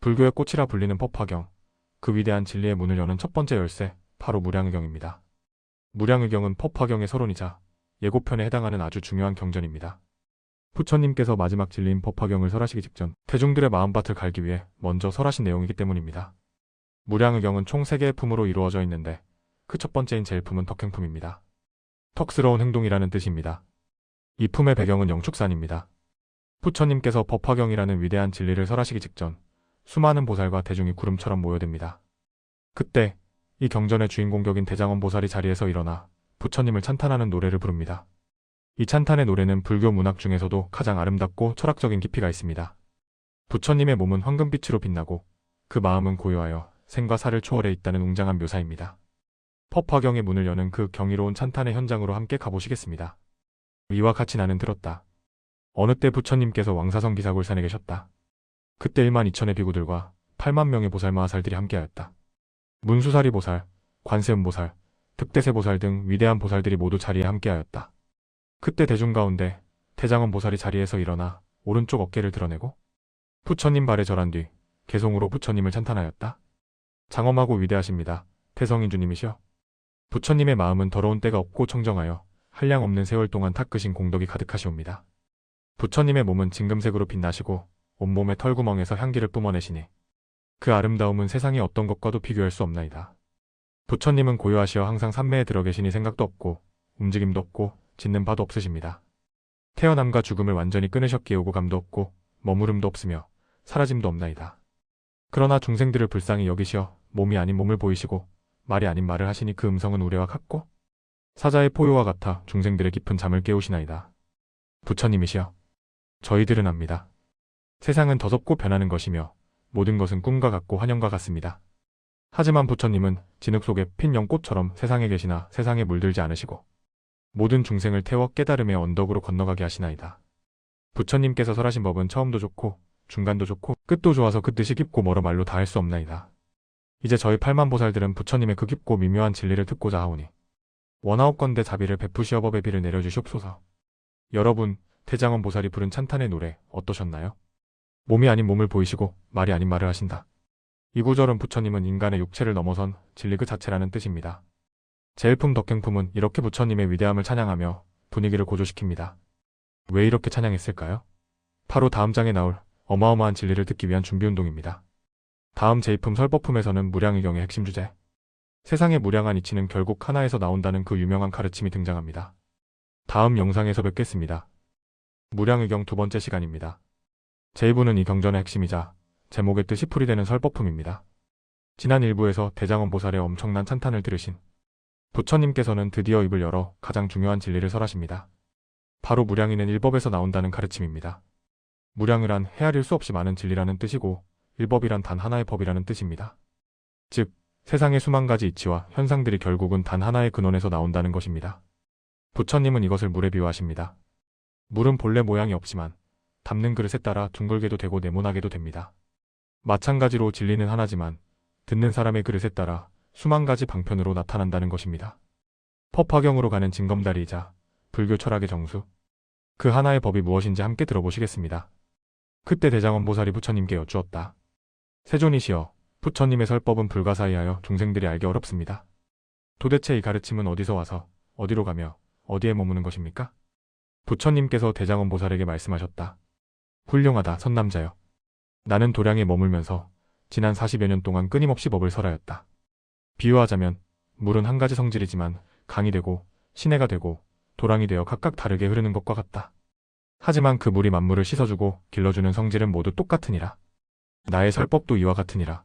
불교의 꽃이라 불리는 법화경, 그 위대한 진리의 문을 여는 첫 번째 열쇠, 바로 무량의경입니다. 무량의경은 법화경의 서론이자 예고편에 해당하는 아주 중요한 경전입니다. 부처님께서 마지막 진리인 법화경을 설하시기 직전 대중들의 마음밭을 갈기 위해 먼저 설하신 내용이기 때문입니다. 무량의경은 총 3개의 품으로 이루어져 있는데 그 첫 번째인 제일품은 덕행품입니다. 턱스러운 행동이라는 뜻입니다. 이 품의 배경은 영축산입니다. 부처님께서 법화경이라는 위대한 진리를 설하시기 직전 수많은 보살과 대중이 구름처럼 모여듭니다. 그때 이 경전의 주인공격인 대장원 보살이 자리에서 일어나 부처님을 찬탄하는 노래를 부릅니다. 이 찬탄의 노래는 불교 문학 중에서도 가장 아름답고 철학적인 깊이가 있습니다. 부처님의 몸은 황금빛으로 빛나고 그 마음은 고요하여 생과 사를 초월해 있다는 웅장한 묘사입니다. 법화경의 문을 여는 그 경이로운 찬탄의 현장으로 함께 가보시겠습니다. 이와 같이 나는 들었다. 어느 때 부처님께서 왕사성 기사골산에 계셨다. 그때 1만 2천의 비구들과 8만 명의 보살마하살들이 함께하였다. 문수사리 보살, 관세음 보살, 득대세 보살 등 위대한 보살들이 모두 자리에 함께하였다. 그때 대중 가운데 대장원 보살이 자리에서 일어나 오른쪽 어깨를 드러내고 부처님 발에 절한 뒤 개송으로 부처님을 찬탄하였다. 장엄하고 위대하십니다. 태성인 주님이시여. 부처님의 마음은 더러운 때가 없고 청정하여 한량없는 세월 동안 닦으신 공덕이 가득하시옵니다. 부처님의 몸은 진금색으로 빛나시고 온몸의 털구멍에서 향기를 뿜어내시니 그 아름다움은 세상의 어떤 것과도 비교할 수 없나이다. 부처님은 고요하시어 항상 삼매에 들어 계시니 생각도 없고 움직임도 없고 짓는 바도 없으십니다. 태어남과 죽음을 완전히 끊으셨기에 오고 감도 없고 머무름도 없으며 사라짐도 없나이다. 그러나 중생들을 불쌍히 여기시어 몸이 아닌 몸을 보이시고 말이 아닌 말을 하시니 그 음성은 우레와 같고 사자의 포효와 같아 중생들의 깊은 잠을 깨우시나이다. 부처님이시여. 저희들은 압니다. 세상은 더섭고 변하는 것이며 모든 것은 꿈과 같고 환영과 같습니다. 하지만 부처님은 진흙 속에 핀 연꽃처럼 세상에 계시나 세상에 물들지 않으시고 모든 중생을 태워 깨달음의 언덕으로 건너가게 하시나이다. 부처님께서 설하신 법은 처음도 좋고 중간도 좋고 끝도 좋아서 그 뜻이 깊고 멀어 말로 다 할 수 없나이다. 이제 저희 8만 보살들은 부처님의 그 깊고 미묘한 진리를 듣고자 하오니 원하옵건대 자비를 베푸시어 법의 비를 내려주시옵소서. 여러분, 대장원 보살이 부른 찬탄의 노래 어떠셨나요? 몸이 아닌 몸을 보이시고 말이 아닌 말을 하신다. 이 구절은 부처님은 인간의 육체를 넘어선 진리 그 자체라는 뜻입니다. 제일품 덕행품은 이렇게 부처님의 위대함을 찬양하며 분위기를 고조시킵니다. 왜 이렇게 찬양했을까요? 바로 다음 장에 나올 어마어마한 진리를 듣기 위한 준비운동입니다. 다음 제이품 설법품에서는 무량의경의 핵심 주제, 세상의 무량한 이치는 결국 하나에서 나온다는 그 유명한 가르침이 등장합니다. 다음 영상에서 뵙겠습니다. 무량의경 두 번째 시간입니다. 제2부는 이 경전의 핵심이자 제목의 뜻이 풀이되는 설법품입니다. 지난 1부에서 대장원 보살의 엄청난 찬탄을 들으신 부처님께서는 드디어 입을 열어 가장 중요한 진리를 설하십니다. 바로 무량이는 일법에서 나온다는 가르침입니다. 무량이란 헤아릴 수 없이 많은 진리라는 뜻이고 일법이란 단 하나의 법이라는 뜻입니다. 즉, 세상의 수만 가지 이치와 현상들이 결국은 단 하나의 근원에서 나온다는 것입니다. 부처님은 이것을 물에 비유하십니다. 물은 본래 모양이 없지만 담는 그릇에 따라 둥글게도 되고 네모나게도 됩니다. 마찬가지로 진리는 하나지만 듣는 사람의 그릇에 따라 수만 가지 방편으로 나타난다는 것입니다. 법화경으로 가는 징검다리이자 불교 철학의 정수, 그 하나의 법이 무엇인지 함께 들어보시겠습니다. 그때 대장원 보살이 부처님께 여쭈었다. 세존이시여, 부처님의 설법은 불가사의하여 중생들이 알기 어렵습니다. 도대체 이 가르침은 어디서 와서 어디로 가며 어디에 머무는 것입니까? 부처님께서 대장원 보살에게 말씀하셨다. 훌륭하다, 선남자여. 나는 도량에 머물면서 지난 40여 년 동안 끊임없이 법을 설하였다. 비유하자면 물은 한 가지 성질이지만 강이 되고 시내가 되고 도랑이 되어 각각 다르게 흐르는 것과 같다. 하지만 그 물이 만물을 씻어주고 길러주는 성질은 모두 똑같으니라. 나의 설법도 이와 같으니라.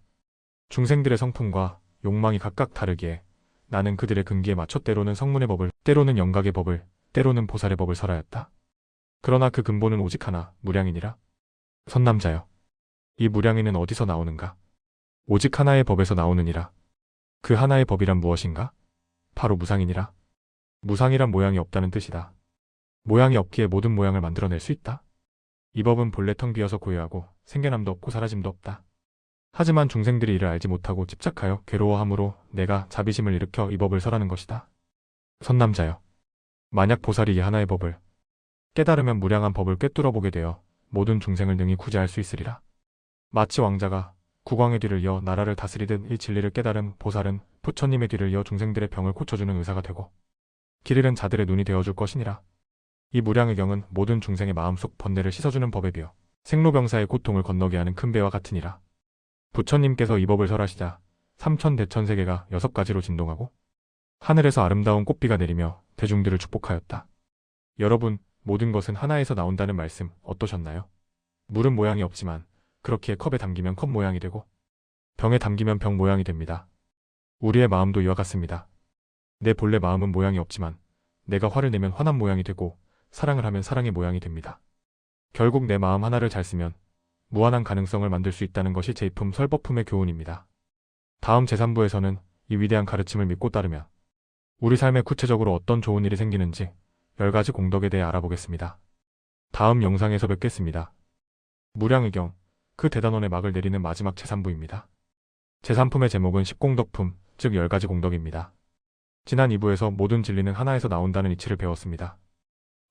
중생들의 성품과 욕망이 각각 다르기에 나는 그들의 근기에 맞춰 때로는 성문의 법을, 때로는 영각의 법을, 때로는 보살의 법을 설하였다. 그러나 그 근본은 오직 하나, 무량이니라. 선남자여, 이 무량이는 어디서 나오는가? 오직 하나의 법에서 나오느니라. 그 하나의 법이란 무엇인가? 바로 무상이니라. 무상이란 모양이 없다는 뜻이다. 모양이 없기에 모든 모양을 만들어낼 수 있다. 이 법은 본래 텅 비어서 고요하고 생겨남도 없고 사라짐도 없다. 하지만 중생들이 이를 알지 못하고 집착하여 괴로워함으로 내가 자비심을 일으켜 이 법을 설하는 것이다. 선남자여, 만약 보살이 이 하나의 법을 깨달으면 무량한 법을 꿰뚫어 보게 되어 모든 중생을 능히 구제할 수 있으리라. 마치 왕자가 국왕의 뒤를 이어 나라를 다스리듯 이 진리를 깨달은 보살은 부처님의 뒤를 이어 중생들의 병을 고쳐주는 의사가 되고 길 잃은 자들의 눈이 되어줄 것이니라. 이 무량의경은 모든 중생의 마음속 번뇌를 씻어주는 법에 비어 생로병사의 고통을 건너게 하는 큰 배와 같으니라. 부처님께서 이 법을 설하시자 삼천대천세계가 6가지로 진동하고 하늘에서 아름다운 꽃비가 내리며 대중들을 축복하였다. 여러분, 모든 것은 하나에서 나온다는 말씀 어떠셨나요? 물은 모양이 없지만 그렇기에 컵에 담기면 컵 모양이 되고 병에 담기면 병 모양이 됩니다. 우리의 마음도 이와 같습니다. 내 본래 마음은 모양이 없지만 내가 화를 내면 화난 모양이 되고 사랑을 하면 사랑의 모양이 됩니다. 결국 내 마음 하나를 잘 쓰면 무한한 가능성을 만들 수 있다는 것이 제이품 설법품의 교훈입니다. 다음 제3부에서는 이 위대한 가르침을 믿고 따르면 우리 삶에 구체적으로 어떤 좋은 일이 생기는지 10가지 공덕에 대해 알아보겠습니다. 다음 영상에서 뵙겠습니다. 무량의경, 그 대단원의 막을 내리는 마지막 제3부입니다. 제3품의 제목은 10공덕품, 즉 10가지 공덕입니다. 지난 2부에서 모든 진리는 하나에서 나온다는 이치를 배웠습니다.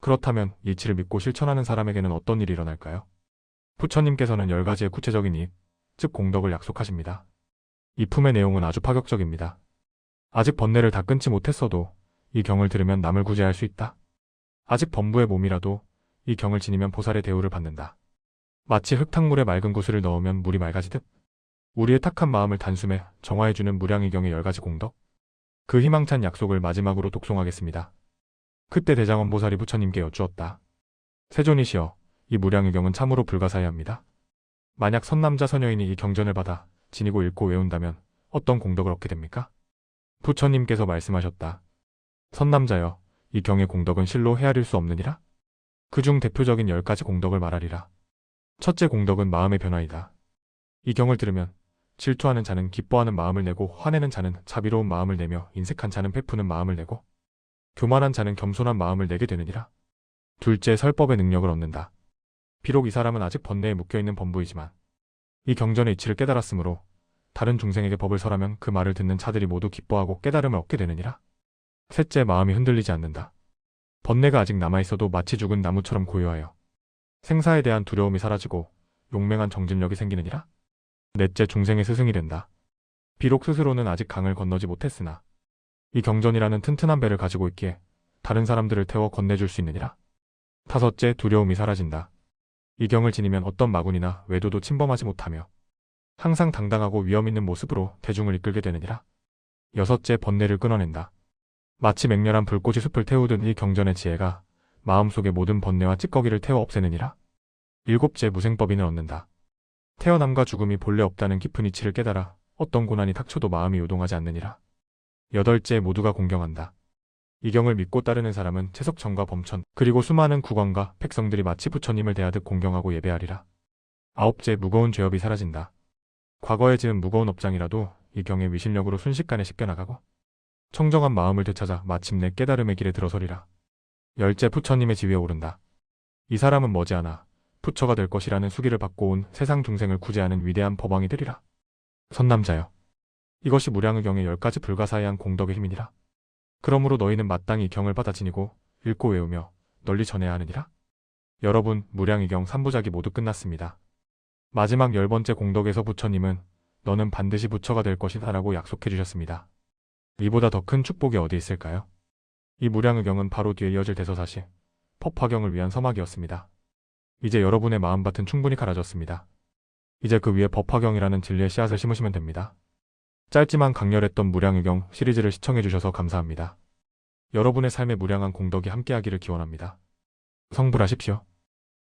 그렇다면 이 이치를 믿고 실천하는 사람에게는 어떤 일이 일어날까요? 부처님께서는 10가지의 구체적인 이익, 즉 공덕을 약속하십니다. 이 품의 내용은 아주 파격적입니다. 아직 번뇌를 다 끊지 못했어도 이 경을 들으면 남을 구제할 수 있다. 아직 범부의 몸이라도 이 경을 지니면 보살의 대우를 받는다. 마치 흙탕물에 맑은 구슬을 넣으면 물이 맑아지듯 우리의 탁한 마음을 단숨에 정화해주는 무량의경의 10가지 공덕, 그 희망찬 약속을 마지막으로 독송하겠습니다. 그때 대장원 보살이 부처님께 여쭈었다. 세존이시여, 이 무량의경은 참으로 불가사의합니다. 만약 선남자 선여인이 이 경전을 받아 지니고 읽고 외운다면 어떤 공덕을 얻게 됩니까? 부처님께서 말씀하셨다. 선남자여, 이 경의 공덕은 실로 헤아릴 수 없느니라. 그중 대표적인 10가지 공덕을 말하리라. 첫째 공덕은 마음의 변화이다. 이 경을 들으면 질투하는 자는 기뻐하는 마음을 내고 화내는 자는 자비로운 마음을 내며 인색한 자는 베푸는 마음을 내고 교만한 자는 겸손한 마음을 내게 되느니라. 둘째, 설법의 능력을 얻는다. 비록 이 사람은 아직 번뇌에 묶여있는 범부이지만 이 경전의 이치를 깨달았으므로 다른 중생에게 법을 설하면 그 말을 듣는 자들이 모두 기뻐하고 깨달음을 얻게 되느니라. 셋째, 마음이 흔들리지 않는다. 번뇌가 아직 남아있어도 마치 죽은 나무처럼 고요하여 생사에 대한 두려움이 사라지고 용맹한 정진력이 생기느니라. 넷째, 중생의 스승이 된다. 비록 스스로는 아직 강을 건너지 못했으나 이 경전이라는 튼튼한 배를 가지고 있기에 다른 사람들을 태워 건네줄 수 있느니라. 다섯째, 두려움이 사라진다. 이 경을 지니면 어떤 마군이나 외도도 침범하지 못하며 항상 당당하고 위험 있는 모습으로 대중을 이끌게 되느니라. 여섯째, 번뇌를 끊어낸다. 마치 맹렬한 불꽃이 숲을 태우듯 이 경전의 지혜가 마음속의 모든 번뇌와 찌꺼기를 태워 없애느니라. 일곱째, 무생법인을 얻는다. 태어남과 죽음이 본래 없다는 깊은 이치를 깨달아 어떤 고난이 닥쳐도 마음이 요동하지 않느니라. 여덟째, 모두가 공경한다. 이 경을 믿고 따르는 사람은 채석천과 범천 그리고 수많은 국왕과 백성들이 마치 부처님을 대하듯 공경하고 예배하리라. 아홉째, 무거운 죄업이 사라진다. 과거에 지은 무거운 업장이라도 이 경의 위신력으로 순식간에 씻겨나가고 청정한 마음을 되찾아 마침내 깨달음의 길에 들어서리라. 열째, 부처님의 지위에 오른다. 이 사람은 머지않아 부처가 될 것이라는 수기를 받고 온 세상 중생을 구제하는 위대한 법왕이 되리라. 선남자여, 이것이 무량의경의 10가지 불가사의한 공덕의 힘이니라. 그러므로 너희는 마땅히 이 경을 받아 지니고 읽고 외우며 널리 전해야 하느니라. 여러분, 무량의경 3부작이 모두 끝났습니다. 마지막 10번째 공덕에서 부처님은 너는 반드시 부처가 될 것이다 라고 약속해 주셨습니다. 이보다 더 큰 축복이 어디 있을까요? 이 무량의경은 바로 뒤에 이어질 대서사시 법화경을 위한 서막이었습니다. 이제 여러분의 마음밭은 충분히 갈아졌습니다. 이제 그 위에 법화경이라는 진리의 씨앗을 심으시면 됩니다. 짧지만 강렬했던 무량의경 시리즈를 시청해 주셔서 감사합니다. 여러분의 삶에 무량한 공덕이 함께하기를 기원합니다. 성불하십시오.